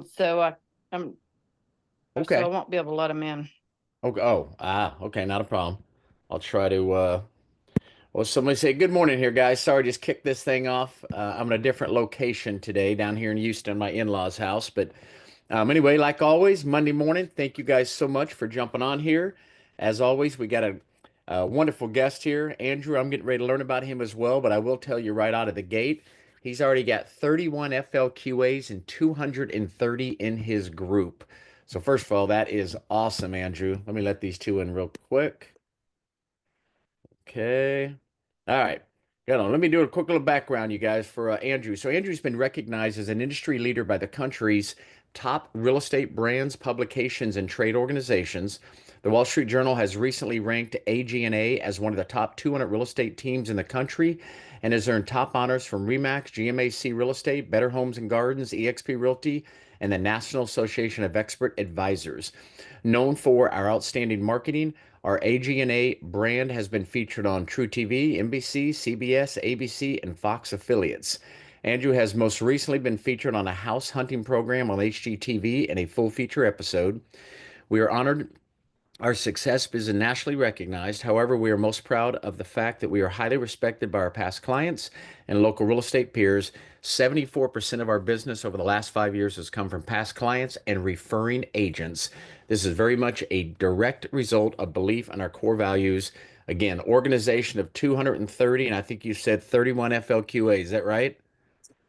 So I'm so I Okay. won't be able to let them in. Okay. Okay. Not a problem. I'll try to, well, somebody say good morning here, guys. Sorry, just kicked this thing off. I'm in a different location today down here in Houston, my in-laws' house. But anyway, like always, Monday morning, thank you guys so much for jumping on here. As always, we got a wonderful guest here. Andrew, I'm getting ready to learn about him as well, but I will tell you right out of the gate, he's already got 31 FLQAs and 230 in his group. So first of all, that is awesome, Andrew. Let me let these two in real quick. Okay. All right. Hold on. Let me do a quick little background, you guys, for Andrew. So Andrew's been recognized as an industry leader by the country's top real estate brands, publications, and trade organizations. The Wall Street Journal has recently ranked AG&A as one of the top 200 real estate teams in the country and has earned top honors from REMAX, GMAC Real Estate, Better Homes and Gardens, eXp Realty, and the National Association of Expert Advisors. Known for our outstanding marketing, our AG&A brand has been featured on True TV, NBC, CBS, ABC, and Fox affiliates. Andrew has most recently been featured on a house hunting program on HGTV in a full feature episode. We are honored our success is nationally recognized. However, we are most proud of the fact that we are highly respected by our past clients and local real estate peers. 74% of our business over the last 5 years has come from past clients and referring agents. This is very much a direct result of belief in our core values. Again, organization of 230, and I think you said 31 FLQA. Is that right?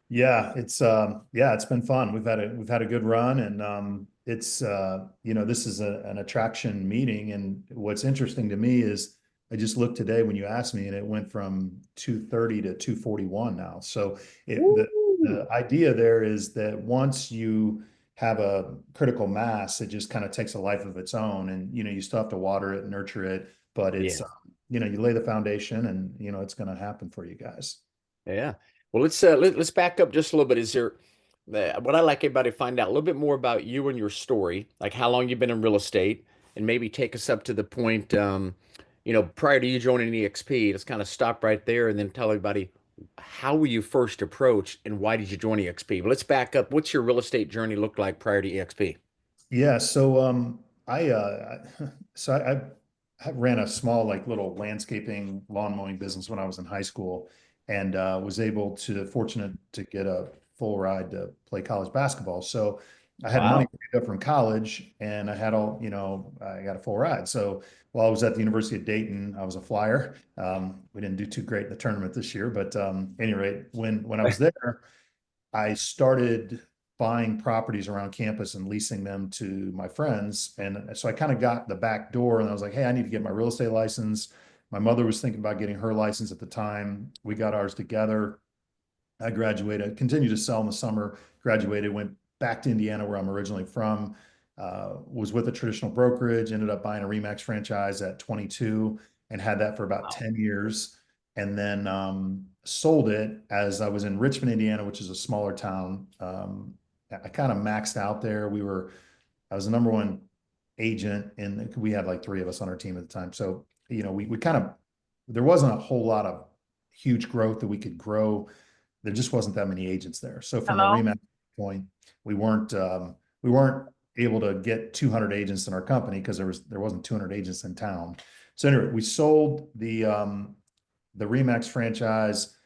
Yeah, it's been fun. We've had a good run, and it's this is an attraction meeting. And what's interesting to me is I just looked today when you asked me, and it went from 230 to 241 now. So the Woo! idea there is that once you have a critical mass, it just kind of takes a life of its own, and you still have to water it, nurture it, but Yeah. you lay the foundation, and it's going to happen for you guys. Yeah. Well, let's back up just a little bit. Is there what I like everybody to find out a little bit more about you and your story, like how long you've been in real estate, and maybe take us up to the point, prior to you joining EXP. Let's kind of stop right there and then tell everybody how were you first approached and why did you join EXP? But let's back up. What's your real estate journey look like prior to EXP? Yeah, so I so I ran a small like little landscaping lawn mowing business when I was in high school, and was able to fortunate to get a full ride to play college basketball. So I had money Wow. saved up from college, and I had I got a full ride. So while I was at the University of Dayton, I was a flyer. We didn't do too great in the tournament this year, but at any rate, when I was there, I started buying properties around campus and leasing them to my friends. And so I kind of got the back door, and I was like, hey, I need to get my real estate license. My mother was thinking about getting her license at the time. We got ours together. I graduated, continued to sell in the summer, graduated, went back to Indiana, where I'm originally from, was with a traditional brokerage, ended up buying a Remax franchise at 22 and had that for about Wow. 10 years. And then sold it as I was in Richmond, Indiana, which is a smaller town. I kind of maxed out there. I was the number one agent, and we had like three of us on our team at the time. So, we kind of, there wasn't a whole lot of huge growth that we could grow. There just wasn't that many agents there. So from a Hello. Remax point, we weren't able to get 200 agents in our company because there wasn't 200 agents in town. So anyway, we sold the Remax franchise.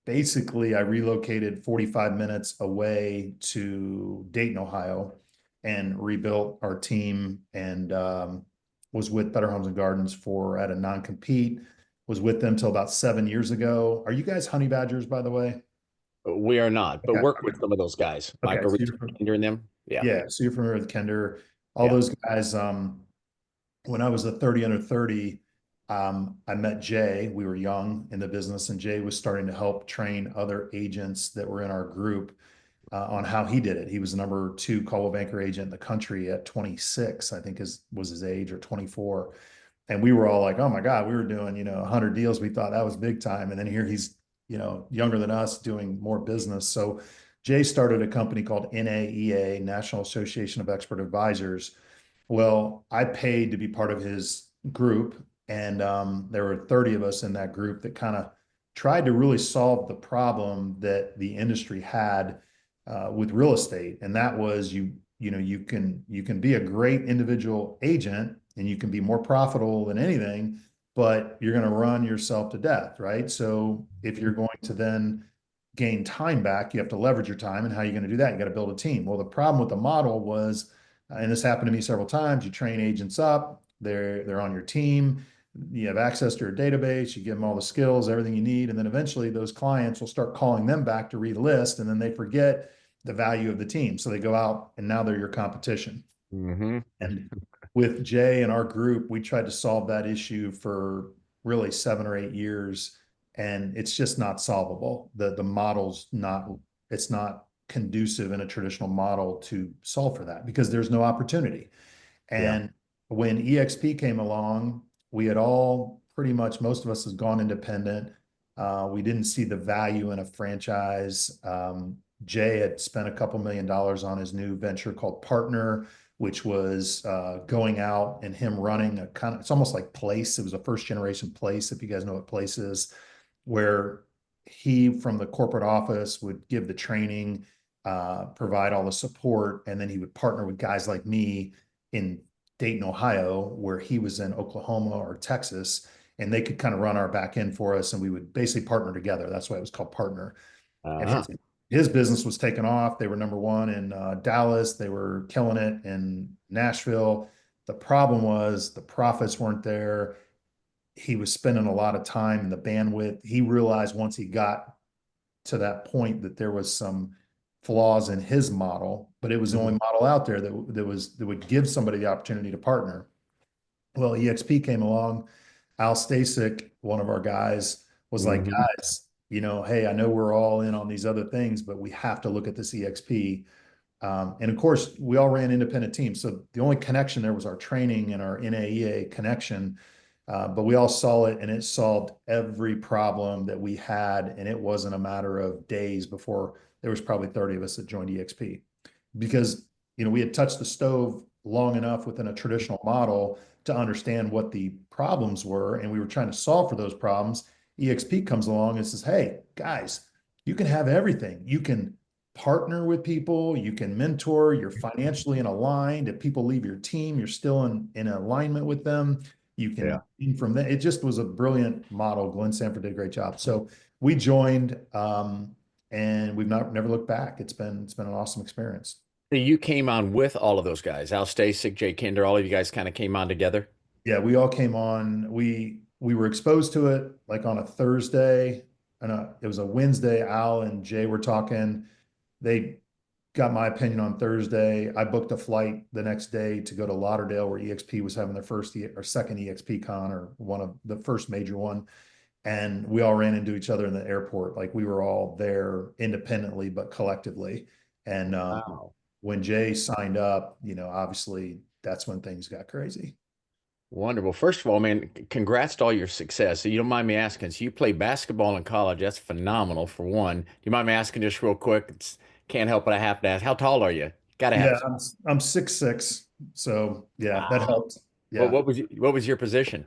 Basically, I relocated 45 minutes away to Dayton, Ohio, and rebuilt our team, and was with Better Homes and Gardens for at a non-compete. Was with them till about 7 years ago. Are you guys honey badgers, by the way? We are not, but Okay. work with some of those guys, Okay. Michael So Reese during them. Yeah. yeah, so you're familiar with Kender, all Yeah. those guys. When I was a 30 under 30, I met Jay. We were young in the business, and Jay was starting to help train other agents that were in our group on how he did it. He was the number two Coldwell Banker agent in the country at 26, I think was his age, or 24. And we were all like, oh my God, we were doing, 100 deals. We thought that was big time. And then here he's, younger than us, doing more business. So Jay started a company called NAEA, National Association of Expert Advisors. Well, I paid to be part of his group, and there were 30 of us in that group that kind of tried to really solve the problem that the industry had with real estate. And that was you know, you can be a great individual agent and you can be more profitable than anything, but you're going to run yourself to death, right? So if you're going to then gain time back, you have to leverage your time. And how are you going to do that? You got to build a team. Well, the problem with the model was, and this happened to me several times, you train agents up, they're on your team, you have access to your database, you give them all the skills, everything you need, and then eventually those clients will start calling them back to relist, and then they forget the value of the team. So they go out and now they're your competition. Mm-hmm. And with Jay and our group, we tried to solve that issue for really 7 or 8 years, and it's just not solvable. The model's not, it's not conducive in a traditional model to solve for that because there's no opportunity. And when EXP came along, we had all pretty much, most of us has gone independent. We didn't see the value in a franchise. Jay had spent a couple $1,000,000 on his new venture called Partner, which was going out and him running a kind of, it's almost like Place. It was a first generation Place, if you guys know what Place is, where he from the corporate office would give the training, provide all the support, and then he would partner with guys like me in Dayton, Ohio, where he was in Oklahoma or Texas, and they could kind of run our back end for us, and we would basically partner together. That's why it was called Partner. And his business was taken off. They were number one in Dallas. They were killing it in Nashville. The problem was the profits weren't there. He was spending a lot of time in the bandwidth. He realized once he got to that point that there was some flaws in his model, but it was the only model out there that would give somebody the opportunity to partner. Well, EXP came along. Al Stasic, one of our guys, was like, guys, you know, hey, I know we're all in on these other things, but we have to look at this EXP. And of course, we all ran independent teams. So the only connection there was our training and our NAEA connection. But we all saw it and it solved every problem that we had. And it wasn't a matter of days before there was probably 30 of us that joined EXP because, you know, we had touched the stove long enough within a traditional model to understand what the problems were. And we were trying to solve for those problems. EXP comes along and says, hey, guys, you can have everything. You can partner with people, you can mentor, you're financially aligned. If people leave your team, you're still in alignment with them. You can from that. It just was a brilliant model. Glenn Sanford did a great job. So we joined, and we've never looked back. It's been an awesome experience. You came on with all of those guys, Al Stasic, Jay Kinder, all of you guys kind of came on together. Yeah, we all came on. We were exposed to it like on a Thursday, and it was a Wednesday. Al and Jay were talking. They got my opinion on Thursday. I booked a flight the next day to go to Lauderdale, where EXP was having their first or second EXP con, or one of the first major one. And we all ran into each other in the airport. Like we were all there independently, but collectively. And when Jay signed up, you know, obviously that's when things got crazy. Wonderful. First of all, man, congrats to all your success. So you don't mind me asking, so you played basketball in college. That's phenomenal for one. Do you mind me asking just real quick? Can't help it. I have to ask. How tall are you? Gotta have. Yeah, I'm 6'6". So yeah, that helped. Yeah. What was your position?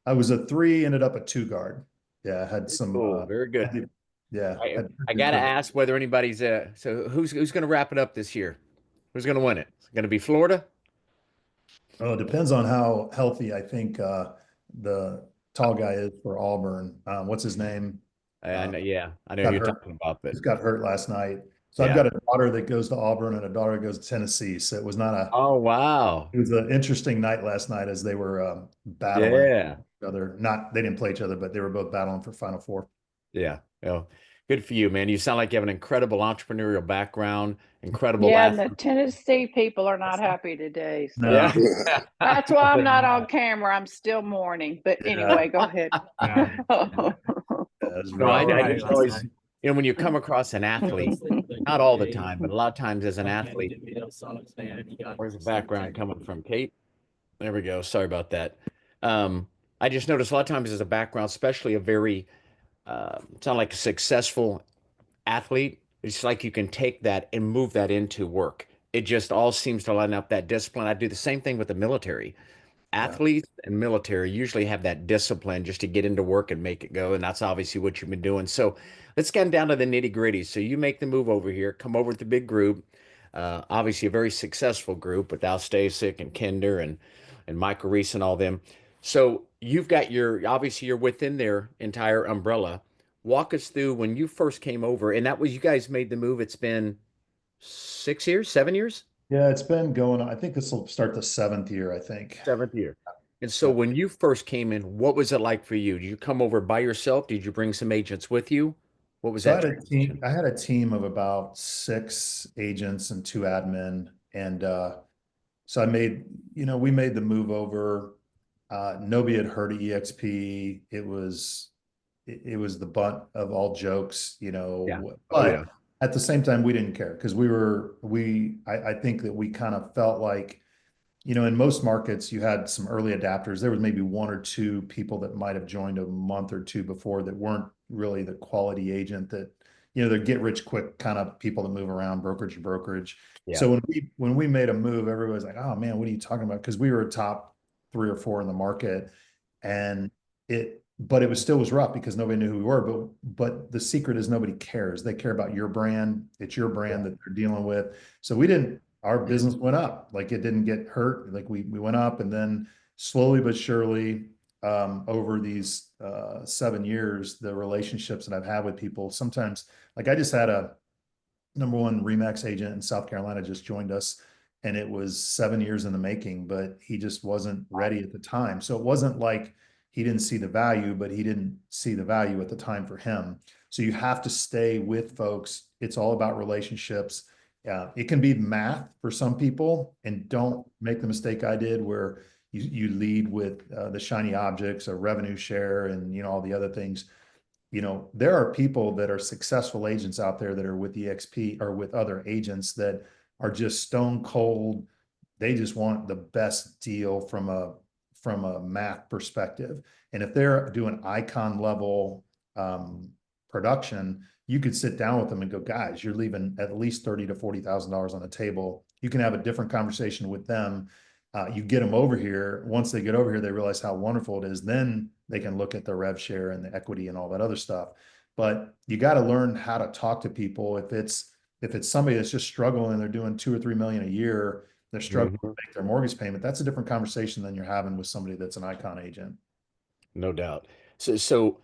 I was a 3, ended up a 2 guard. Yeah, I had some Cool. Very good. Yeah. I gotta ask whether anybody's so who's gonna wrap it up this year? Who's gonna win it? It's gonna be Florida? Oh, it depends on how healthy I think the tall guy is for Auburn. What's his name? I know, yeah, I know who you're talking about, but Just got hurt last night. So I've got a daughter that goes to Auburn and a daughter that goes to Tennessee. So it was not a oh wow. It was an interesting night last night as they were battling each other. They didn't play each other, but they were both battling for Final Four. Yeah. Well, good for you, man. You sound like you have an incredible entrepreneurial background, incredible Yeah, and the Tennessee people are not happy today. So. No. That's why I'm not on camera. I'm still mourning. But anyway, go ahead. No, I just always, you know, when you come across an athlete, not all the time, but a lot of times as an athlete, where's the background coming from, Kate? There we go. Sorry about that. I just noticed a lot of times as a background, especially a very, sound like a successful athlete, it's like you can take that and move that into work. It just all seems to line up that discipline. I do the same thing with the military. athletes and military usually have that discipline just to get into work and make it go. And that's obviously what you've been doing. So let's get down to the nitty gritty. So you make the move over here, come over with the big group, obviously a very successful group with Al Stasek and Kinder and Michael Reese and all them. So you've got obviously you're within their entire umbrella. Walk us through when you first came over, and that was you guys made the move. It's been 6 years, 7 years? Yeah, it's been going on. I think this will start the seventh year, I think. Seventh year. And so Yeah. when you first came in, what was it like for you? Did you come over by yourself? Did you bring some agents with you? What was So that transition? I had a team of about 6 agents and 2 admin. And so we made the move over. Nobody had heard of EXP. It was the butt of all jokes, Yeah. Oh, but yeah. at the same time, we didn't care because I think that we kind of felt like, in most markets, you had some early adapters. There was maybe 1 or 2 people that might have joined a month or 2 before that weren't really the quality agent that, they're get rich quick kind of people that move around brokerage to brokerage. Yeah. So when we made a move, everybody was like, "Oh man, what are you talking about?" Because we were a top 3 or 4 in the market, and but it was rough because nobody knew who we were. But the secret is nobody cares. They care about your brand. It's your brand that they're dealing with. So our business went up. Like it didn't get hurt. Like we went up, and then slowly but surely, over these 7 years, the relationships that I've had with people, sometimes, like I just had a #1 Remax agent in South Carolina just joined us, and it was 7 years in the making, but he just wasn't ready at the time. So it wasn't like he didn't see the value, but he didn't see the value at the time for him. So you have to stay with folks. It's all about relationships. It can be math for some people, and don't make the mistake I did where you lead with the shiny objects, a revenue share, and all the other things. There are people that are successful agents out there that are with EXP or with other agents that are just stone cold. They just want the best deal from a math perspective. And if they're doing icon level production, you could sit down with them and go, "Guys, you're leaving at least $30,000 to $40,000 on the table." You can have a different conversation with them. You get them over here. Once they get over here, they realize how wonderful it is. Then they can look at the rev share and the equity and all that other stuff. But you got to learn how to talk to people. If it's somebody that's just struggling and they're doing 2 or 3 million a year, they're struggling to Mhm. make their mortgage payment. That's a different conversation than you're having with somebody that's an icon agent. No doubt. So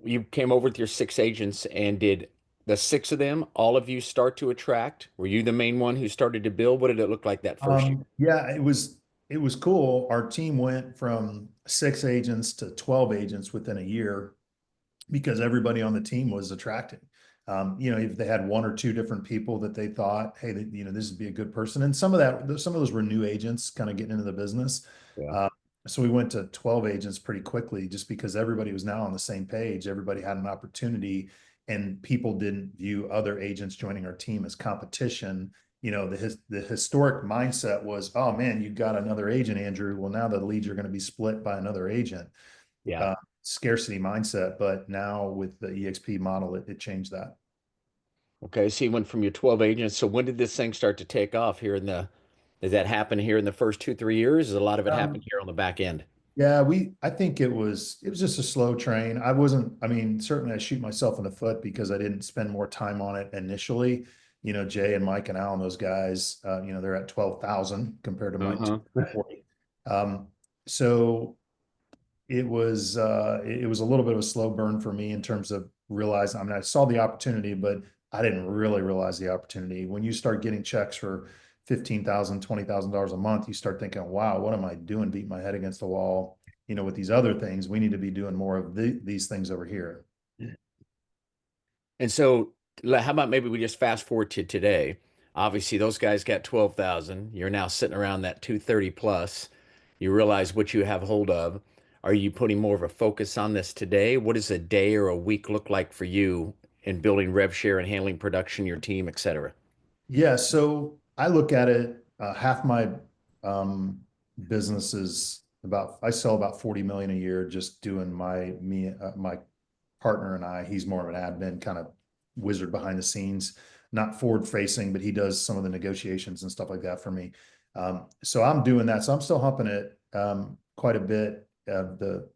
you came over with your 6 agents, and did the 6 of them, all of you start to attract? Were you the main one who started to build? What did it look like that first year? Yeah, it was cool. Our team went from 6 agents to 12 agents within a year because everybody on the team was attracting. If they had 1 or 2 different people that they thought, "Hey, this would be a good person," and some of those were new agents kind of getting into the business. Yeah. Uh, so we went to 12 agents pretty quickly, just because everybody was now on the same page. Everybody had an opportunity, and people didn't view other agents joining our team as competition. The historic mindset was, "Oh man, you got another agent, Andrew. Well, now the leads are going to be split by another agent." Yeah. Uh, Scarcity mindset. But now with the EXP model, it changed that. Okay. So you went from your 12 agents. So when did this thing start to take off here did that happen here in the first 2, 3 years? Is a lot of it happened here on the back end? Yeah, I think it was just a slow train. I mean, certainly I shoot myself in the foot because I didn't spend more time on it initially. Jay and Mike and Al and those guys, they're at 12,000 compared to my Uh-huh. 240. So it was a little bit of a slow burn for me in terms of realizing. I mean, I saw the opportunity, but I didn't really realize the opportunity. When you start getting checks for $15,000, $20,000 a month, you start thinking, "Wow, what am I doing? Beating my head against the wall, with these other things. We need to be doing more of these things over here." And so, how about maybe we just fast forward to today? Obviously, those guys got 12,000. You're now sitting around that 230 plus. You realize what you have hold of. Are you putting more of a focus on this today? What does a day or a week look like for you in building rev share and handling production, your team, et cetera? Yeah, so I look at it, half my um, business is I sell about 40 million a year just doing my partner and I. He's more of an admin kind of wizard behind the scenes, not forward facing, but he does some of the negotiations and stuff like that for me. So I'm doing that. So I'm still humping it quite a bit of the,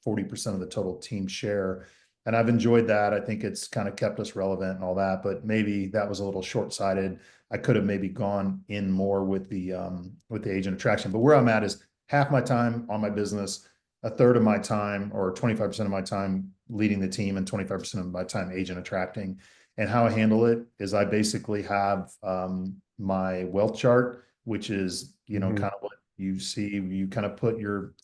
40% of the total team share. And I've enjoyed that. I think it's kind of kept us relevant and all that, but maybe that was a little short-sighted. I could have maybe gone in more with the agent attraction, but where I'm at is half my time on my business, a third of my time or 25% of my time leading the team and 25% of my time agent attracting. And how I handle it is I basically have my wealth chart, which is, kind of what you see. You kind of put your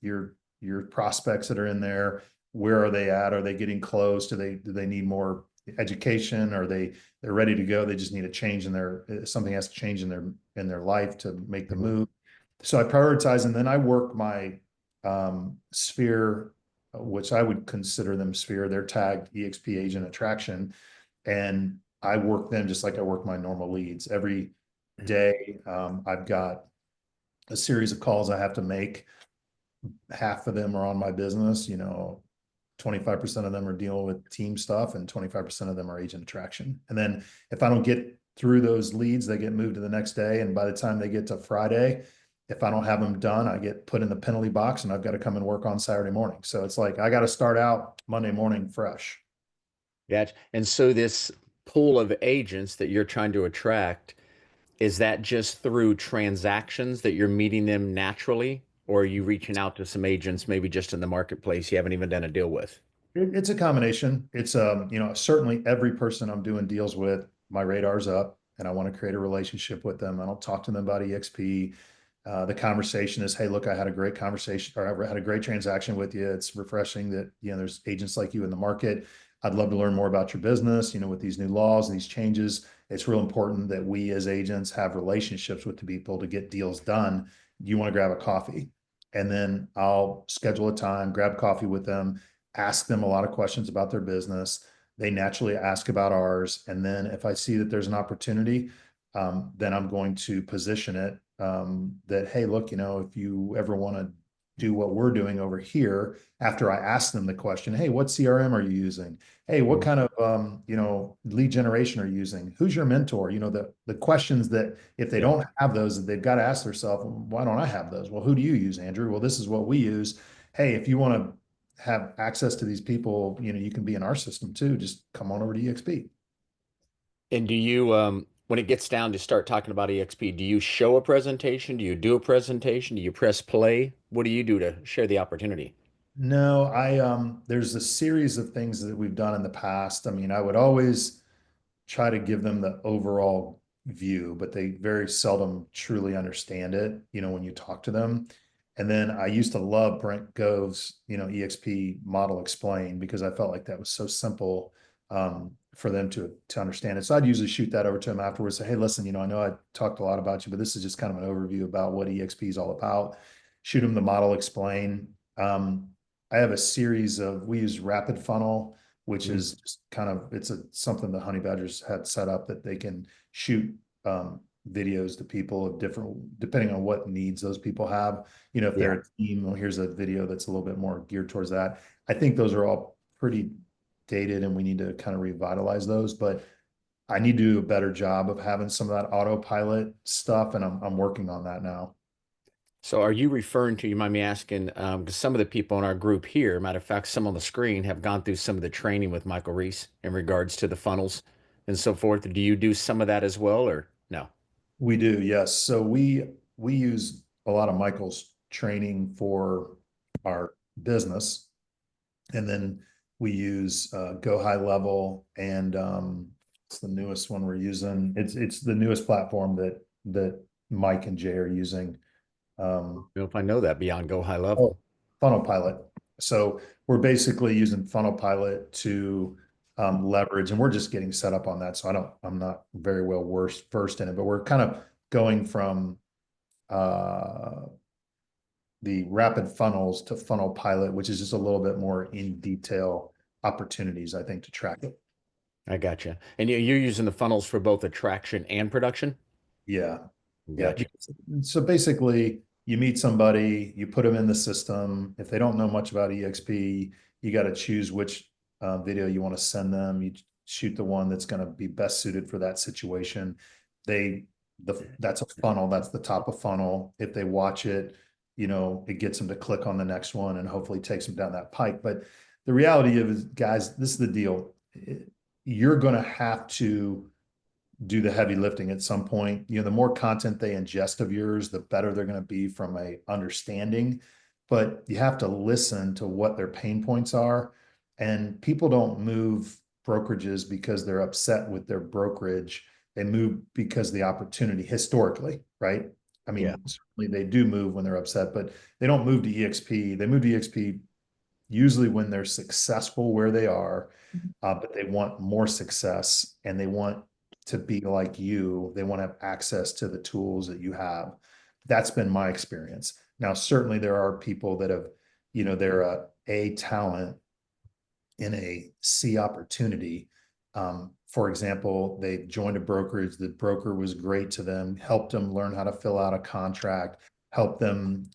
prospects that are in there. Where are they at? Are they getting close? Do they need more education? Are they're ready to go? They just need a change in something has to change in their life to make the move. So I prioritize, and then I work my sphere, which I would consider them sphere. They're tagged EXP agent attraction, and I work them just like I work my normal leads every day. I've got a series of calls I have to make. Half of them are on my business, 25% of them are dealing with team stuff and 25% of them are agent attraction. And then if I don't get through those leads, they get moved to the next day. And by the time they get to Friday, if I don't have them done, I get put in the penalty box and I've got to come and work on Saturday morning. So it's like, I got to start out Monday morning fresh. Gotcha. And so this pool of agents that you're trying to attract, is that just through transactions that you're meeting them naturally? Or are you reaching out to some agents maybe just in the marketplace you haven't even done a deal with? It's a combination. It's certainly every person I'm doing deals with, my radar's up and I want to create a relationship with them. I don't talk to them about EXP. The conversation is, hey, look, I had a great conversation, or I had a great transaction with you. It's refreshing that, there's agents like you in the market. I'd love to learn more about your business, with these new laws and these changes. It's real important that we as agents have relationships with the people to get deals done. You want to grab a coffee? And then I'll schedule a time, grab coffee with them, ask them a lot of questions about their business. They naturally ask about ours. And then if I see that there's an opportunity, then I'm going to position it that, hey, look, if you ever want to do what we're doing over here, after I ask them the question, hey, what CRM are you using? Hey, what kind of, lead generation are you using? Who's your mentor? The questions that if they don't have those, they've got to ask themselves, why don't I have those? Well, who do you use, Andrew? Well, this is what we use. Hey, if you want to have access to these people, you can be in our system too. Just come on over to EXP. And do you, when it gets down to start talking about EXP, do you show a presentation? Do you do a presentation? Do you press play? What do you do to share the opportunity? No, there's a series of things that we've done in the past. I mean, I would always try to give them the overall view, but they very seldom truly understand it, when you talk to them. And then I used to love Brent Gove's, EXP model explained, because I felt like that was so simple for them to understand it. So I'd usually shoot that over to them afterwards, say, hey, listen, I know I talked a lot about you, but this is just kind of an overview about what EXP is all about. Shoot them the model explain. I have a series we use Rapid Funnel, which is just kind of, something the Honey Badgers had set up that they can shoot videos to people of different, depending on what needs those people have. If they're a team, well, here's a video that's a little bit more geared towards that. I think those are all pretty dated and we need to kind of revitalize those, but I need to do a better job of having some of that autopilot stuff. And I'm working on that now. So are you referring to, you mind me asking, because some of the people in our group here, matter of fact, some on the screen have gone through some of the training with Michael Reese in regards to the funnels and so forth. Do you do some of that as well, or no? We do, yes. So we use a lot of Michael's training for our business. And then we use Go High Level, and it's the newest one we're using. It's the newest platform that Mike and Jay are using. I don't know if I know that beyond Go High Level. Funnel Pilot. So we're basically using Funnel Pilot to leverage, and we're just getting set up on that. So I'm not very well versed in it, but we're kind of going from the rapid funnels to Funnel Pilot, which is just a little bit more in detail opportunities, I think, to track it. I gotcha. And you're using the funnels for both attraction and production? Yeah. Gotcha. Yeah. So basically, you meet somebody, you put them in the system. If they don't know much about EXP, you got to choose which video you want to send them. You shoot the one that's going to be best suited for that situation. That's a funnel. That's the top of funnel. If they watch it, it gets them to click on the next one and hopefully takes them down that pike. But the reality of it is, guys, this is the deal. You're going to have to do the heavy lifting at some point. The more content they ingest of yours, the better they're going to be from a understanding. But you have to listen to what their pain points are. And people don't move brokerages because they're upset with their brokerage. They move because the opportunity historically, right? I mean, certainly they do move when they're upset, but they don't move to EXP. They move to EXP usually when they're successful where they are, but they want more success and they want to be like you. They want to have access to the tools that you have. That's been my experience. Now, certainly there are people that have, they're a talent in a C opportunity. For example, they joined a brokerage. The broker was great to them, helped them learn how to fill out a contract, helped them,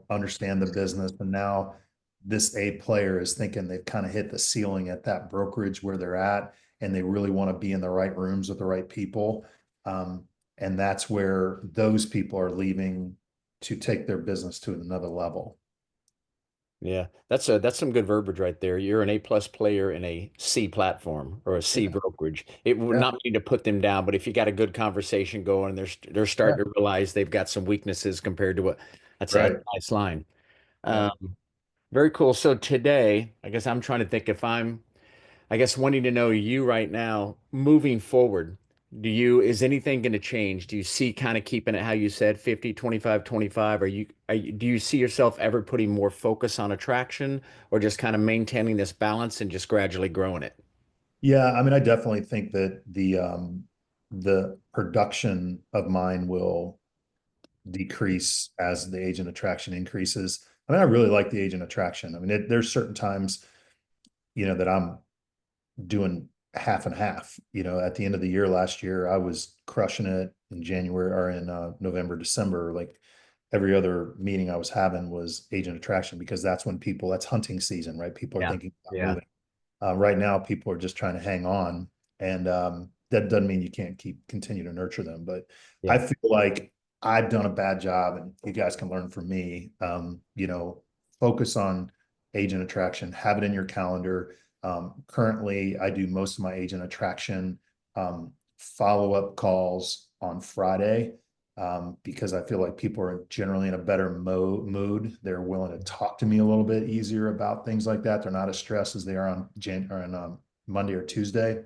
understand the business. And now this A player is thinking they've kind of hit the ceiling at that brokerage where they're at, and they really want to be in the right rooms with the right people. And that's where those people are leaving to take their business to another level. Yeah, that's some good verbiage right there. You're an A+ player in a C platform or a C brokerage. It would not mean to put them down, but if you got a good conversation going, they're starting to realize they've got some weaknesses compared to what. That's a nice line. Very cool. So today, I guess I'm trying to think if I guess wanting to know you right now, moving forward, is anything going to change? Do you see kind of keeping it how you said 50, 25, 25? Do you see yourself ever putting more focus on attraction or just kind of maintaining this balance and just gradually growing it? Yeah, I mean, I definitely think that the production of mine will decrease as the agent attraction increases. I mean, I really like the agent attraction. I mean, there's certain times, that I'm doing half and half. At the end of the year last year, I was crushing it in January or in November, December. Like every other meeting I was having was agent attraction because that's when that's hunting season, right? People are thinking about moving. Right now, people are just trying to hang on, and that doesn't mean you can't continue to nurture them. But I feel like I've done a bad job, and you guys can learn from me. Focus on agent attraction, have it in your calendar. Currently, I do most of my agent attraction follow-up calls on Friday because I feel like people are generally in a better mood. They're willing to talk to me a little bit easier about things like that. They're not as stressed as they are on Monday or Tuesday.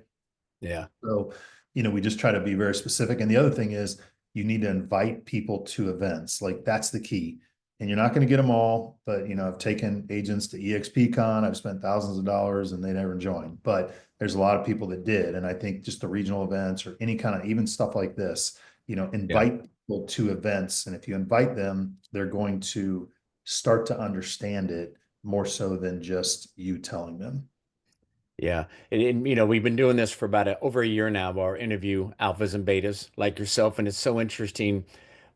Yeah. So, we just try to be very specific. And the other thing is you need to invite people to events. Like that's the key. And you're not going to get them all, but I've taken agents to EXPCon. I've spent thousands of dollars and they never joined, but there's a lot of people that did. And I think just the regional events or any kind of even stuff like this, invite people to events. And if you invite them, they're going to start to understand it more so than just you telling them. Yeah. And we've been doing this for about over a year now, our interview alphas and betas like yourself. And it's so interesting.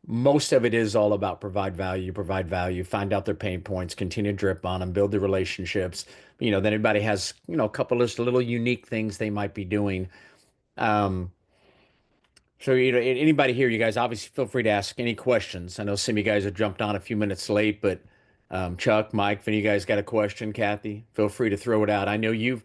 Most of it is all about provide value, find out their pain points, continue to drip on them, build the relationships. Then everybody has, a couple of little unique things they might be doing. So, anybody here, you guys obviously feel free to ask any questions. I know some of you guys have jumped on a few minutes late, but Chuck, Mike, if any of you guys got a question, Kathy, feel free to throw it out. I know you've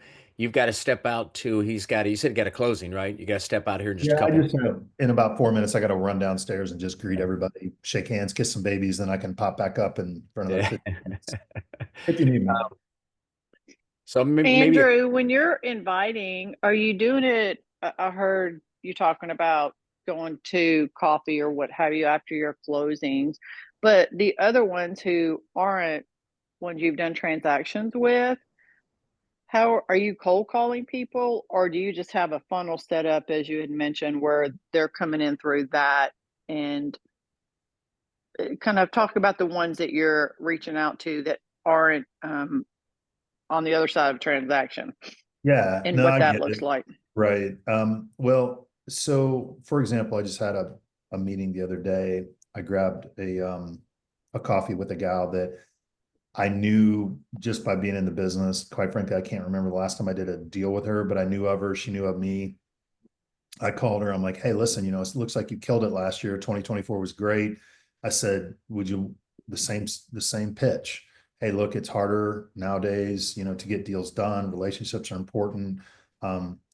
got to step out to, you said you got a closing, right? You got to step out here in just a couple. In about 4 minutes, I got to run downstairs and just greet everybody, shake hands, kiss some babies, then I can pop back up and for another 15 minutes. If you need me. So maybe Andrew, when you're inviting, are you doing it? I heard you talking about going to coffee or what have you after your closings, but the other ones who aren't ones you've done transactions with, how are you cold calling people, or do you just have a funnel set up as you had mentioned where they're coming in through that? And kind of talk about the ones that you're reaching out to that aren't on the other side of a transaction. Yeah, And no, what I that get looks it. like. Right. Well, so for example, I just had a meeting the other day. I grabbed a coffee with a gal that I knew just by being in the business. Quite frankly, I can't remember the last time I did a deal with her, but I knew of her. She knew of me. I called her. I'm like, hey, listen, it looks like you killed it last year. 2024 was great. I said, would you the same pitch. Hey, look, it's harder nowadays, you know, to get deals done. Relationships are important.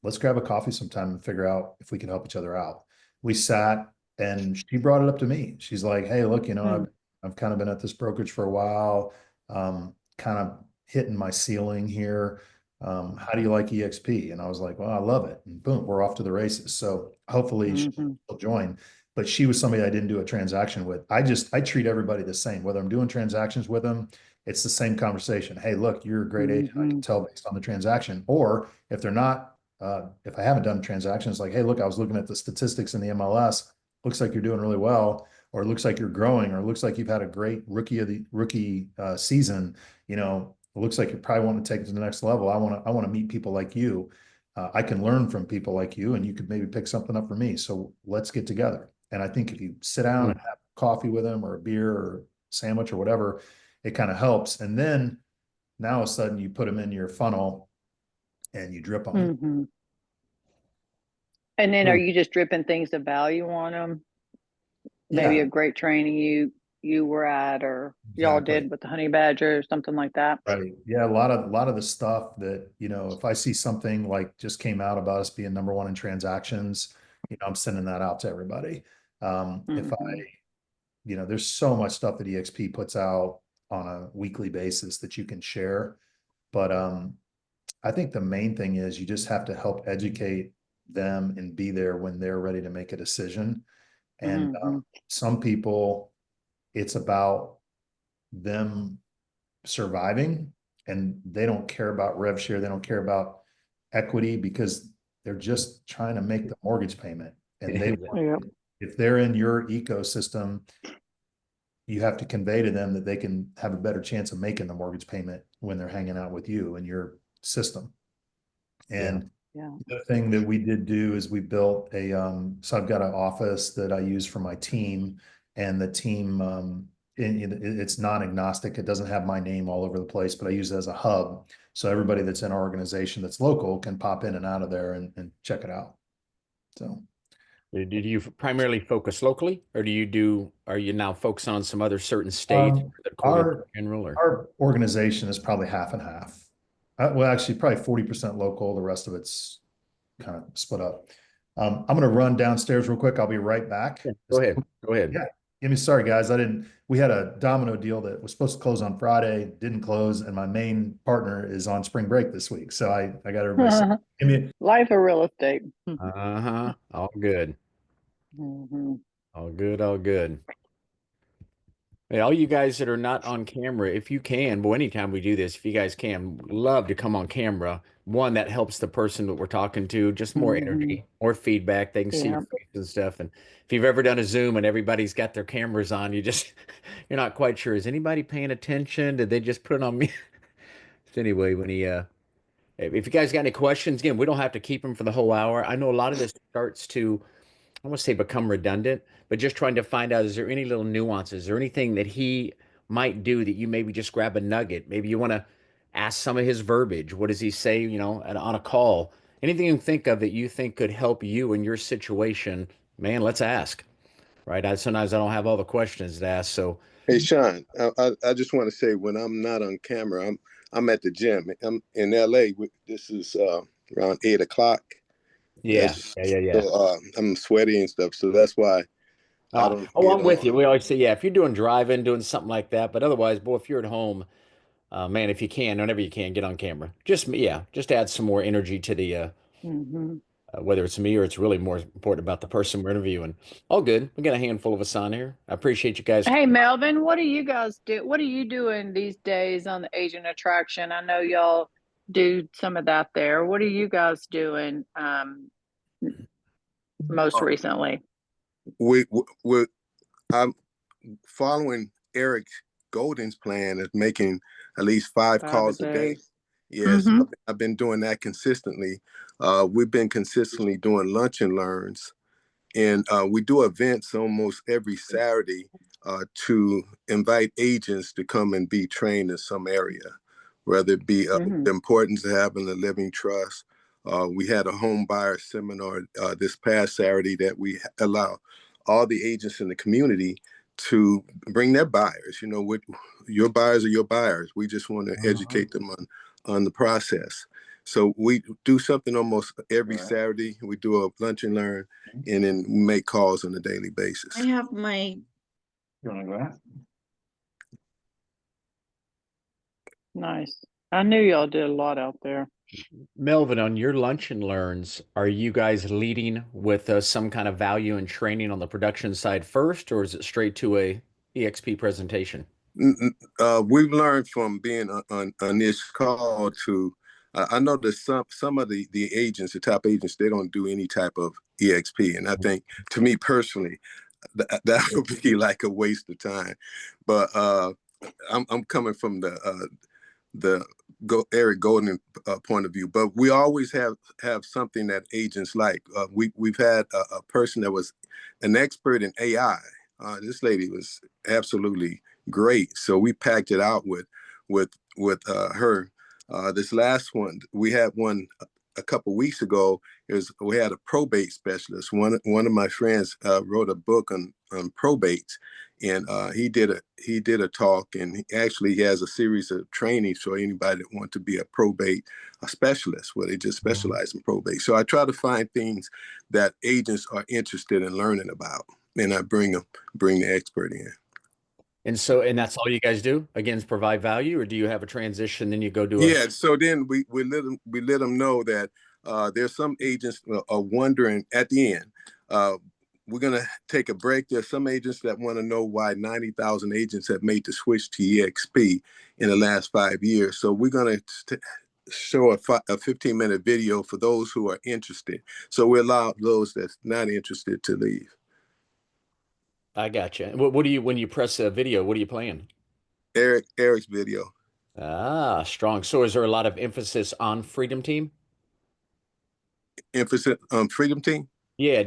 Let's grab a coffee sometime and figure out if we can help each other out. We sat and she brought it up to me. She's like, hey, look, you know, I've kind of been at this brokerage for a while, kind of hitting my ceiling here. How do you like EXP? And I was like, well, I love it. And boom, we're off to the races. So hopefully she'll join. But she was somebody I didn't do a transaction with. I treat everybody the same, whether I'm doing transactions with them, it's the same conversation. Hey, look, you're a great agent. I can tell based on the transaction. Or if they're not, if I haven't done transactions, like, hey, look, I was looking at the statistics in the MLS. Looks like you're doing really well, or it looks like you're growing, or it looks like you've had a great rookie season. You know, it looks like you probably want to take it to the next level. I want to meet people like you. I can learn from people like you, and you could maybe pick something up for me. So let's get together. And I think if you sit down and have coffee with them or a beer or sandwich or whatever, it kind of helps. And then now all of a sudden you put them in your funnel and you drip on them. And then are you just dripping things of value on them? Maybe a great training you were at, or y'all did with the honey badger or something like that. Right. Yeah. A lot of the stuff that, you know, if I see something like just came out about us being #1 in transactions, you know, I'm sending that out to everybody. If you know, there's so much stuff that EXP puts out on a weekly basis that you can share. But I think the main thing is you just have to help educate them and be there when they're ready to make a decision. And some people, it's about them surviving and they don't care about rev share. They don't care about equity because they're just trying to make the mortgage payment. And they, if they're in your ecosystem, you have to convey to them that they can have a better chance of making the mortgage payment when they're hanging out with you in your system. And the other thing that we did do is we built a, so I've got an office that I use for my team, and the team, it's non-agnostic. It doesn't have my name all over the place, but I use it as a hub. So everybody that's in our organization that's local can pop in and out of there and check it out. So. Did you primarily focus locally, or are you now focusing on some other certain states? Our organization is probably half and half. Well, actually probably 40% local. The rest of it's kind of split up. I'm going to run downstairs real quick. I'll be right back. Yeah, go ahead. Yeah. Sorry guys. We had a domino deal that was supposed to close on Friday, didn't close. And my main partner is on spring break this week. So I got everybody. Life of real estate. All good. All good. All good. Hey, all you guys that are not on camera, if you can, well, anytime we do this, if you guys can, love to come on camera. One, that helps the person that we're talking to, just more energy, more feedback. They can see your face and stuff. And if you've ever done a Zoom and everybody's got their cameras on, you're not quite sure. Is anybody paying attention? Did they just put it on me? So anyway, if you guys got any questions, again, we don't have to keep them for the whole hour. I know a lot of this starts to, I won't say become redundant, but just trying to find out, is there any little nuances or anything that he might do that you maybe just grab a nugget? Maybe you want to ask some of his verbiage. What does he say, you know, on a call? Anything you can think of that you think could help you in your situation, man, let's ask, right? Sometimes I don't have all the questions to ask. So, hey, Sean, I just want to say, when I'm not on camera, I'm at the gym. I'm in LA. This is around 8 o'clock. Yeah. So I'm sweaty and stuff, so that's why I don't. I'm with you. We always say, if you're doing driving, doing something like that. But otherwise, boy, if you're at home, man, if you can, whenever you can, get on camera. Just add some more energy to the whether it's me or it's really more important about the person we're interviewing. All good. We got a handful of us on here. I appreciate you guys. Hey, Melvin, what do you guys do? What are you doing these days on the agent attraction? I know y'all do some of that there. What are you guys doing most recently? I'm following Eric Golden's plan of making at least 5 calls a day. Yes, I've been doing that consistently. We've been consistently doing lunch and learns, and we do events almost every Saturday to invite agents to come and be trained in some area, whether it be the importance of having a living trust. We had a home buyer seminar this past Saturday that we allow all the agents in the community to bring their buyers. You know, what your buyers are your buyers. We just want to educate them on the process. So we do something almost every Saturday. We do a lunch and learn, and then make calls on a daily basis. I have my. You want to go ahead? Nice. I knew y'all did a lot out there. Melvin, on your lunch and learns, are you guys leading with some kind of value and training on the production side first, or is it straight to a EXP presentation? We've learned from being on this call to, I know that some of the agents, the top agents, they don't do any type of EXP. And I think, to me personally, that would be like a waste of time. But I'm coming from the Eric Golden point of view, but we always have something that agents like. We've had a person that was an expert in AI. This lady was absolutely great, so we packed it out with her. This last one, we had one a couple weeks ago. We had a probate specialist. One of my friends wrote a book on probates, and he did a talk, and he actually has a series of trainings for anybody that want to be a probate specialist, where they just specialize in probate. So I try to find things that agents are interested in learning about, and I bring the expert in. And that's all you guys do? Again, is provide value, or do you have a transition, then you go do Yeah, so then we let them know that there's some agents are wondering at the end. We're going to take a break. There's some agents that want to know why 90,000 agents have made the switch to EXP in the last 5 years. So we're going to show a 15-minute video for those who are interested. So we allow those that's not interested to leave. I gotcha. What do you, when you press a video, what are you playing? Eric's video. Ah, strong. So is there a lot of emphasis on Freedom Team? Emphasis on Freedom Team? Yeah,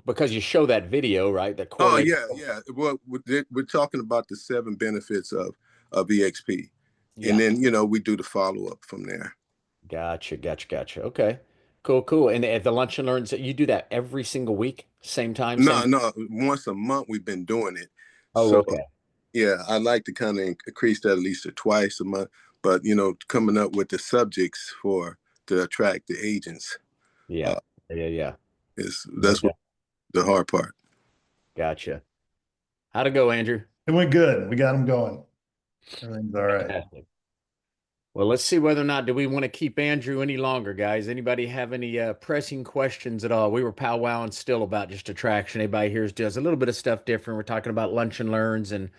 because you show that video, right? That Oh, correlates. yeah. Well, we're talking about the 7 benefits of EXP. Yeah. And then, we do the follow-up from there. Gotcha. Okay. Cool. And at the lunch and learns, you do that every single week, same time? No, once a month we've been doing it. Oh, so, okay. Yeah, I'd like to kind of increase that at least to twice a month, but coming up with the subjects to attract the agents. Yeah. That's what the hard part. Gotcha. How'd it go, Andrew? It went good. We got them going. Everything's all right. Fantastic. Well, let's see whether or not do we want to keep Andrew any longer, guys. Anybody have any pressing questions at all? We were powwowing still about just attraction. Anybody here does a little bit of stuff different. We're talking about lunch and learns and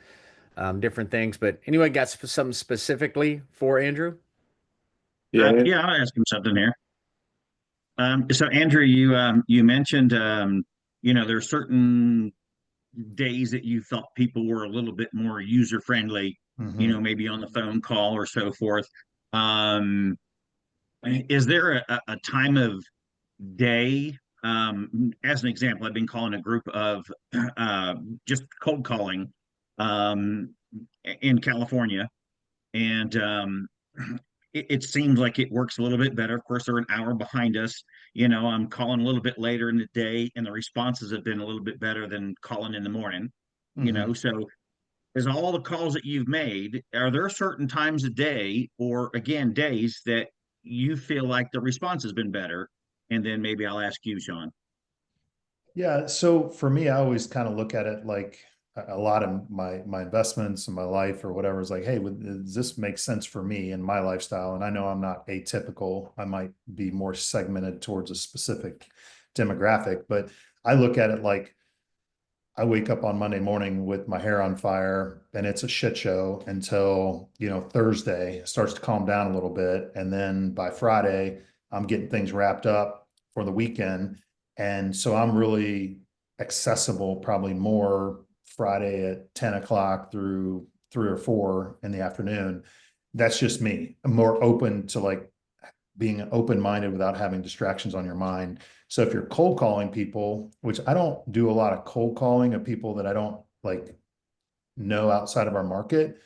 different things. But anyway, got something specifically for Andrew? Yeah, I'll ask him something here. So Andrew, you mentioned there's certain days that you thought people were a little bit more user friendly, maybe on the phone call or so forth. Is there a time of day? As an example, I've been calling a group of just cold calling in California, and it seems like it works a little bit better. Of course, they're an hour behind us. I'm calling a little bit later in the day, and the responses have been a little bit better than calling in the morning. So as all the calls that you've made, are there certain times a day, or again, days that you feel like the response has been better? And then maybe I'll ask you, Sean. Yeah. So for me, I always kind of look at it like a lot of my investments and my life or whatever is like, hey, does this make sense for me and my lifestyle? And I know I'm not atypical. I might be more segmented towards a specific demographic, but I look at it like I wake up on Monday morning with my hair on fire and it's a shit show until, Thursday it starts to calm down a little bit. And then by Friday, I'm getting things wrapped up for the weekend. And so I'm really accessible, probably more Friday at 10 o'clock through 3 or 4 in the afternoon. That's just me. I'm more open to like being open-minded without having distractions on your mind. So if you're cold calling people, which I don't do a lot of cold calling of people that I don't like know outside of our market.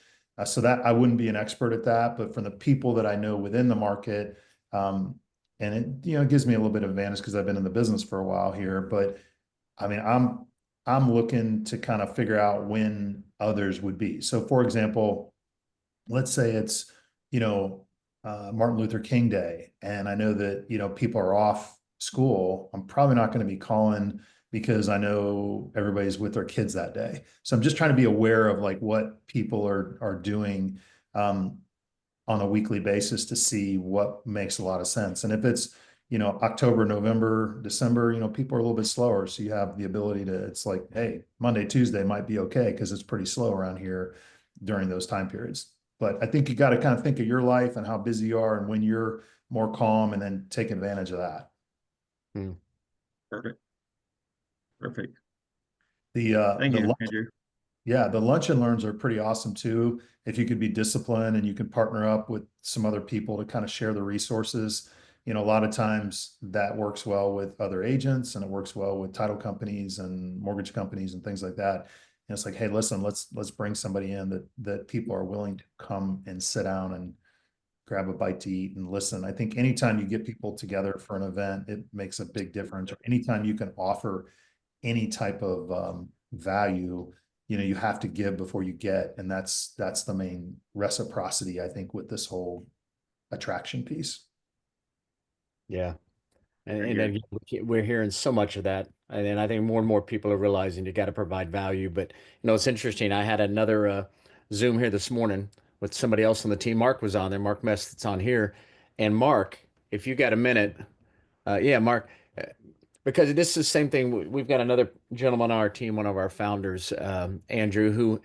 So that I wouldn't be an expert at that, but from the people that I know within the market, and it, it gives me a little bit of advantage because I've been in the business for a while here, but I mean, I'm looking to kind of figure out when others would be. So for example, let's say it's, Martin Luther King Day, and I know that, people are off school. I'm probably not going to be calling because I know everybody's with their kids that day. So I'm just trying to be aware of like what people are doing on a weekly basis to see what makes a lot of sense. And if it's, October, November, December, people are a little bit slower. So you have the ability to, it's like, hey, Monday, Tuesday might be okay because it's pretty slow around here during those time periods. But I think you got to kind of think of your life and how busy you are and when you're more calm, and then take advantage of that. Perfect. Perfect. Thank you, Andrew. Yeah, the lunch and learns are pretty awesome too. If you could be disciplined and you can partner up with some other people to kind of share the resources, a lot of times that works well with other agents, and it works well with title companies and mortgage companies and things like that. And it's like, hey, listen, let's bring somebody in that people are willing to come and sit down and grab a bite to eat and listen. I think anytime you get people together for an event, it makes a big difference. Or anytime you can offer any type of value, you have to give before you get. And that's the main reciprocity, I think, with this whole attraction piece. Yeah. And then we're hearing so much of that. And I think more and more people are realizing you got to provide value. But, it's interesting. I had another Zoom here this morning with somebody else on the team. Mark was on there, Mark Mess, that's on here. And Mark, if you got a minute, yeah, Mark, because this is the same thing. We've got another gentleman on our team, one of our founders, Andrew, who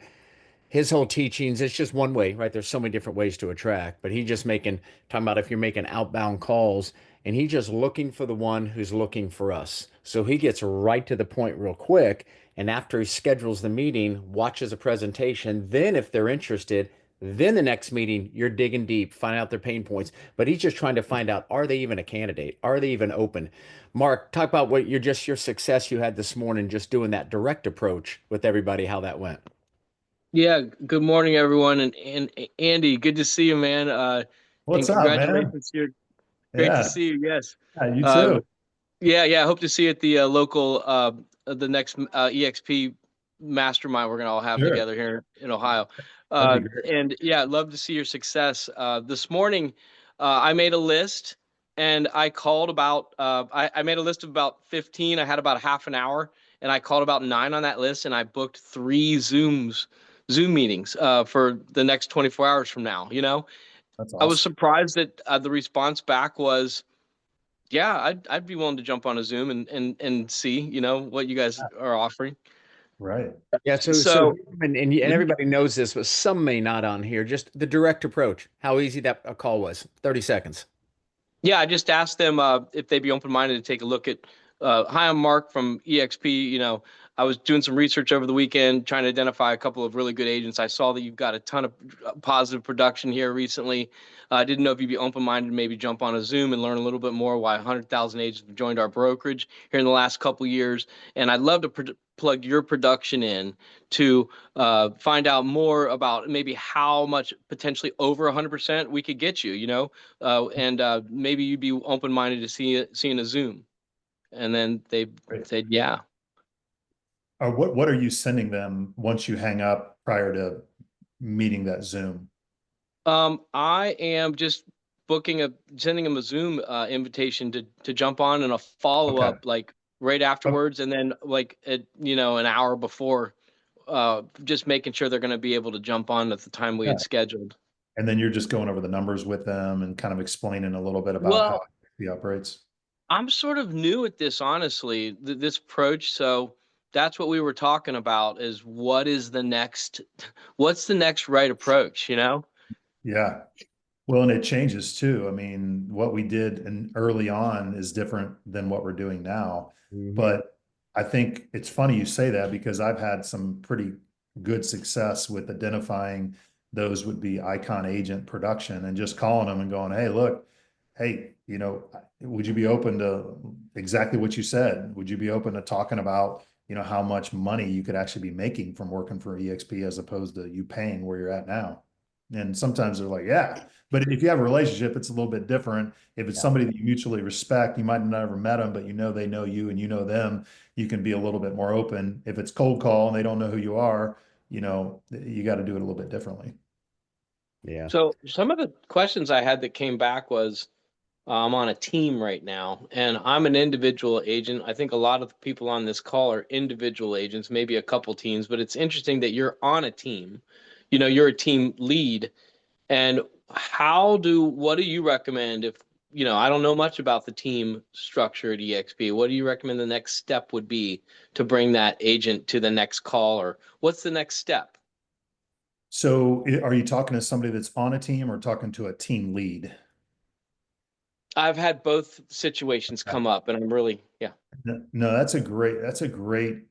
his whole teachings, it's just one way, right? There's so many different ways to attract, but he just talking about if you're making outbound calls, and he just looking for the one who's looking for us. So he gets right to the point real quick. And after he schedules the meeting, watches a presentation, then if they're interested, then the next meeting, you're digging deep, find out their pain points. But he's just trying to find out, are they even a candidate? Are they even open? Mark, talk about what your success you had this morning, just doing that direct approach with everybody, how that went. Yeah, good morning, everyone. And Andy, good to see you, man. And What's up, man? congratulations here. Great to see you. Yes. Yeah, you Uh, too. yeah. I hope to see you at the local, the next EXP mastermind we're gonna all have Sure. together here in Ohio. That'd be great. And yeah, I'd love to see your success. This morning, I made a list, and I called about. I made a list of about 15. I had about half an hour, and I called about 9 on that list, and I booked 3 Zoom meetings for the next 24 hours from now. That's I was awesome. surprised that the response back was, yeah, I'd be willing to jump on a Zoom and see, what you guys are offering. Right. Yeah, so So and everybody knows this, but some may not on here. Just the direct approach, how easy that a call was. 30 seconds. yeah, I just asked them if they'd be open-minded to take a look at. Hi, I'm Mark from EXP. I was doing some research over the weekend, trying to identify a couple of really good agents. I saw that you've got a ton of positive production here recently. I didn't know if you'd be open-minded to maybe jump on a Zoom and learn a little bit more why 100,000 agents have joined our brokerage here in the last couple of years. And I'd love to plug your production in to find out more about maybe how much potentially over 100% we could get you, and maybe you'd be open-minded to seeing a Zoom. And then they Great. said, yeah. What are you sending them once you hang up prior to meeting that Zoom? I am just sending them a Zoom invitation to jump on, and a follow-up Okay. like right afterwards, and then like an hour before, just making sure they're going to be able to jump on at the time we had scheduled. And then you're just going over the numbers with them and kind of explaining a little bit about how Well, it operates. I'm sort of new at this, honestly, this approach. So that's what we were talking about, is what's the next right approach, Yeah. Well, and it changes too. I mean, what we did early on is different than what we're doing now. But I think it's funny you say that, because I've had some pretty good success with identifying those would be icon agent production and just calling them and going, hey, look, hey, would you be open to exactly what you said? Would you be open to talking about, how much money you could actually be making from working for EXP as opposed to you paying where you're at now? And sometimes they're like, yeah. But if you have a relationship, it's a little bit different. If it's somebody that you mutually respect, you might have never met them, but you know they know you and you know them, you can be a little bit more open. If it's cold call and they don't know who you are, you know, you got to do it a little bit differently. Yeah. So some of the questions I had that came back was, I'm on a team right now and I'm an individual agent. I think a lot of the people on this call are individual agents, maybe a couple teams, but it's interesting that you're on a team. You know, you're a team lead. And what do you recommend if, you know, I don't know much about the team structure at EXP. What do you recommend the next step would be to bring that agent to the next call, or what's the next step? So are you talking to somebody that's on a team or talking to a team lead? I've had both situations come up and I'm really, yeah. No, that's a great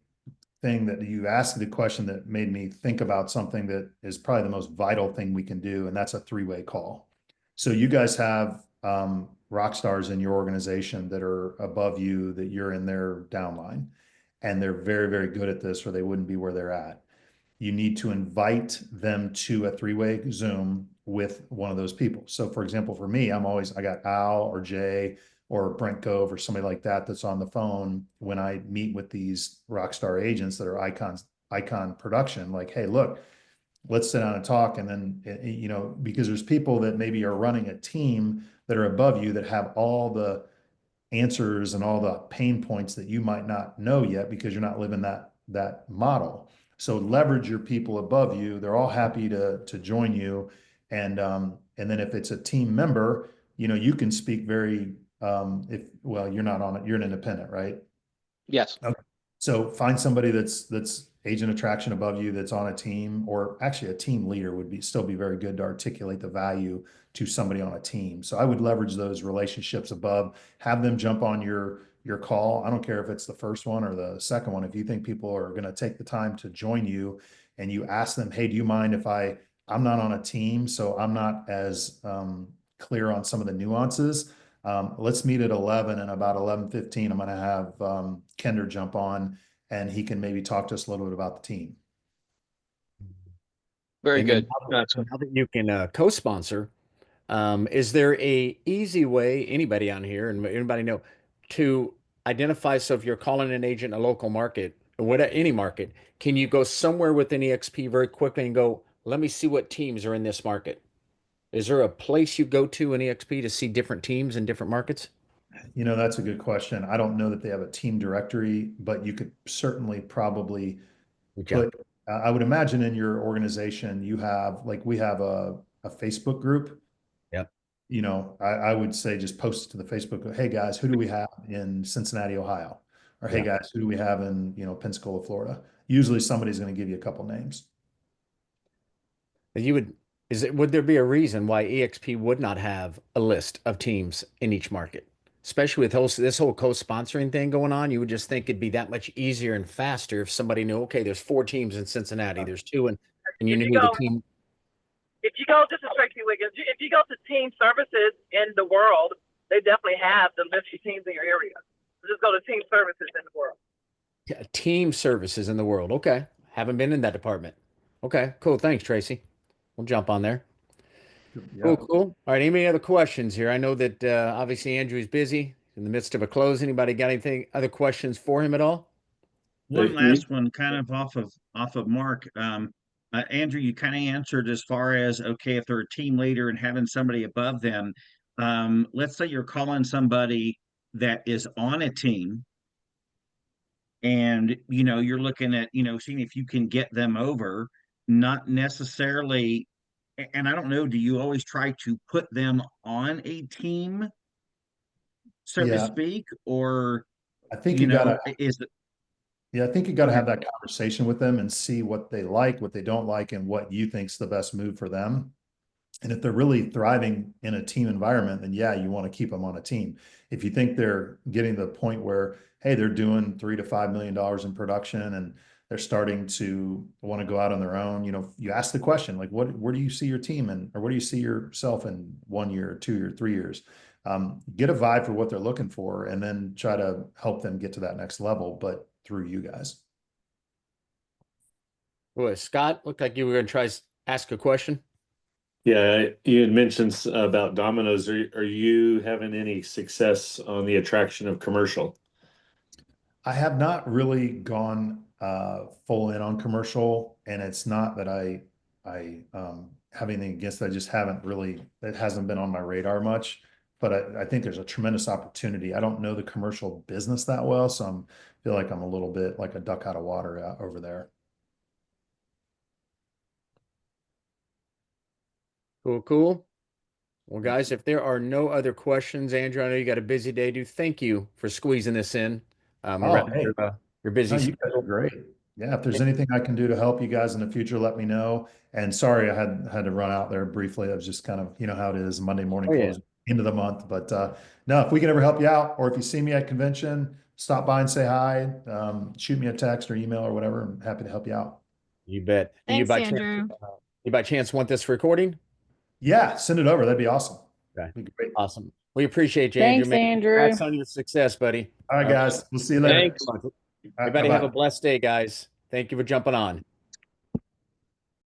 thing that you asked, the question that made me think about something that is probably the most vital thing we can do, and that's a three-way call. So you guys have rock stars in your organization that are above you, that you're in their downline, and they're very, very good at this, or they wouldn't be where they're at. You need to invite them to a three-way Zoom with one of those people. So for example, for me, I got Al or Jay or Brent Gove or somebody like that that's on the phone when I meet with these rock star agents that are icon production, like, hey, look, let's sit down and talk. And then, you know, because there's people that maybe are running a team that are above you that have all the answers and all the pain points that you might not know yet because you're not living that model. So leverage your people above you. They're all happy to join you. And then if it's a team member, you know, you can speak very well, you're not on it, you're an independent, right? Yes. Okay. So find somebody that's agent attraction above you that's on a team, or actually a team leader would still be very good to articulate the value to somebody on a team. So I would leverage those relationships above, have them jump on your call. I don't care if it's the first one or the second one. If you think people are going to take the time to join you and you ask them, hey, do you mind if I'm not on a team, so I'm not as clear on some of the nuances. Let's meet at 11, and about 11:15, I'm going to have Kender jump on, and he can maybe talk to us a little bit about the team. Very And then good. now that you can co-sponsor, is there a easy way, anybody on here and anybody know, to identify? So if you're calling an agent in a local market, or any market, can you go somewhere within EXP very quickly and go, let me see what teams are in this market? Is there a place you go to in EXP to see different teams in different markets? You know, that's a good question. I don't know that they have a team directory, but you could certainly probably put, I would imagine in your organization, you have, like, we have a Facebook group. Yep. You know, I would say just post it to the Facebook. Hey guys, who do we have in Cincinnati, Ohio? Or hey guys, who do we have in, you know, Pensacola, Florida? Usually somebody's going to give you a couple names. Would there be a reason why EXP would not have a list of teams in each market? Especially with this whole co-sponsoring thing going on, you would just think it'd be that much easier and faster if somebody knew, okay, there's 4 teams in Cincinnati, there's 2, and you knew the team. If you go, this is Tracy Wiggins. If you go to team services in the world, they definitely have the list of teams in your area. Just go to team services in the world. Yeah, team services in the world. Okay. Haven't been in that department. Okay, cool. Thanks, Tracy. We'll jump on there. Yeah. Cool, cool. All right. Any other questions here? I know that obviously Andrew's busy in the midst of a close. Anybody got other questions for him at all? One last one, kind of off of Mark. Andrew, you kind of answered as far as, okay, if they're a team leader and having somebody above them. Let's say you're calling somebody that is on a team, and you know you're looking at, you know, seeing if you can get them over, not necessarily. And I don't know, do you always try to put them on a team, so to Yeah. speak, or I think you you know, gotta, is it yeah, I think you gotta have that conversation with them and see what they like, what they don't like, and what you think's the best move for them. And if they're really thriving in a team environment, then yeah, you want to keep them on a team. If you think they're getting to the point where, hey, they're doing $3 to $5 million in production and they're starting to want to go out on their own, you know, you ask the question, like, where do you see your team in, or where do you see yourself in 1 year, 2 years, 3 years? Get a vibe for what they're looking for, and then try to help them get to that next level, but through you guys. Well, Scott, looked like you were going to try to ask a question. Yeah, you had mentioned about Domino's. Are you having any success on the attraction of commercial? I have not really gone full in on commercial, and it's not that I have anything against it. I just haven't really, it hasn't been on my radar much. But I think there's a tremendous opportunity. I don't know the commercial business that well, so feel like I'm a little bit like a duck out of water out over there. Cool, cool. Well, guys, if there are no other questions, Andrew, I know you got a busy day, dude. Thank you for squeezing this in Oh, around hey, your busy no, you guys are schedule. great. Yeah, if there's anything I can do to help you guys in the future, let me know. And sorry, I had to run out there briefly. I was just kind of, you know how it is, Monday morning Oh, yeah. close, end of the month. But no, if we can ever help you out, or if you see me at convention, stop by and say hi. Shoot me a text or email or whatever. I'm happy to help you out. You bet. Do Thanks, Andrew. you by chance want this recording? Yeah, send it over. That'd be awesome. Okay. Be great. Awesome. We appreciate you, Andrew. Thanks, Man, Andrew. congrats on your success, buddy. All right, guys. We'll see you later. Thanks. All right, Everybody have a bye-bye. blessed day, guys. Thank you for jumping on.